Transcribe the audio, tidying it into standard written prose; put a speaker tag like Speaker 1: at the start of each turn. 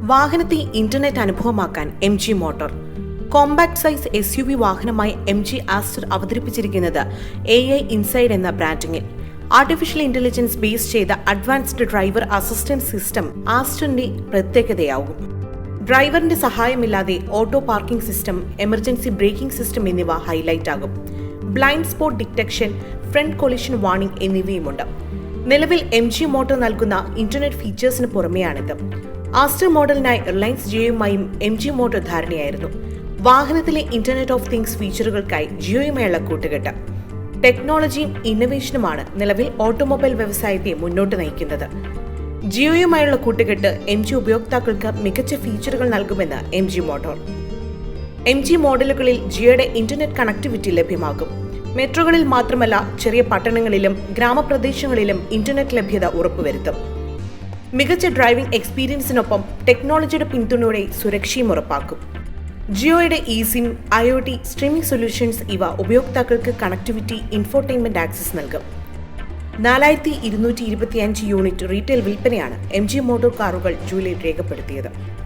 Speaker 1: വാഹനത്തെ ഇന്റർനെറ്റ് അനുഭവമാക്കാൻ MG motor. Compact size SUV വാഹനമായി MG ആസ്റ്റർ അവതരിപ്പിച്ചിരിക്കുന്നത് AI ഇൻസൈഡ് എന്ന ബ്രാൻഡിംഗിൽ. ആർട്ടിഫിഷ്യൽ ഇന്റലിജൻസ് ബേസ് ചെയ്ത അഡ്വാൻസ്ഡ് ഡ്രൈവർ അസിസ്റ്റന്റ് സിസ്റ്റം ആസ്റ്ററിന്റെ പ്രത്യേകതയാകും. ഡ്രൈവറിന്റെ സഹായമില്ലാതെ auto parking system, emergency braking system എന്നിവ ഹൈലൈറ്റ് ആകും. Blind spot detection, front collision warning എന്നിവയുമുണ്ട്. നിലവിൽ MG മോട്ടോർ നൽകുന്ന ഇന്റർനെറ്റ് ഫീച്ചേഴ്സിന് പുറമെയാണിത്. ആസ്റ്റർ മോഡലിനായി റിലയൻസ് ജിയോയുമായും MG മോട്ടോർ ധാരണയായിരുന്നു. വാഹനത്തിലെ ഇന്റർനെറ്റ് ഓഫ് തിങ്സ് ഫീച്ചറുകൾക്കായി ജിയോയുമായുള്ള കൂട്ടുകെട്ട്. ടെക്നോളജിയും ഇന്നൊവേഷനുമാണ് നിലവിൽ ഓട്ടോമൊബൈൽ വ്യവസായത്തെ മുന്നോട്ട് നയിക്കുന്നത്. ജിയോയുമായുള്ള കൂട്ടുകെട്ട് MG ഉപയോക്താക്കൾക്ക് മികച്ച ഫീച്ചറുകൾ നൽകുമെന്ന് MG മോട്ടോർ. MG മോഡലുകളിൽ ജിയോയുടെ ഇന്റർനെറ്റ് കണക്ടിവിറ്റി ലഭ്യമാകും. മെട്രോകളിൽ മാത്രമല്ല, ചെറിയ പട്ടണങ്ങളിലും ഗ്രാമപ്രദേശങ്ങളിലും ഇന്റർനെറ്റ് ലഭ്യത ഉറപ്പുവരുത്തും. മികച്ച ഡ്രൈവിംഗ് എക്സ്പീരിയൻസിനൊപ്പം ടെക്നോളജിയുടെ പിന്തുണയോടെ സുരക്ഷയും ഉറപ്പാക്കും. ജിയോയുടെ eSIM, IoT, സ്ട്രീമിംഗ് സൊല്യൂഷൻസ് ഇവ ഉപയോക്താക്കൾക്ക് കണക്ടിവിറ്റി, ഇൻഫോർടൈൻമെന്റ് ആക്സസ് നൽകും. 4225 യൂണിറ്റ് റീറ്റെയിൽ വിൽപ്പനയാണ് MG മോട്ടോർ കാറുകൾ ജൂലൈയിൽ രേഖപ്പെടുത്തിയത്.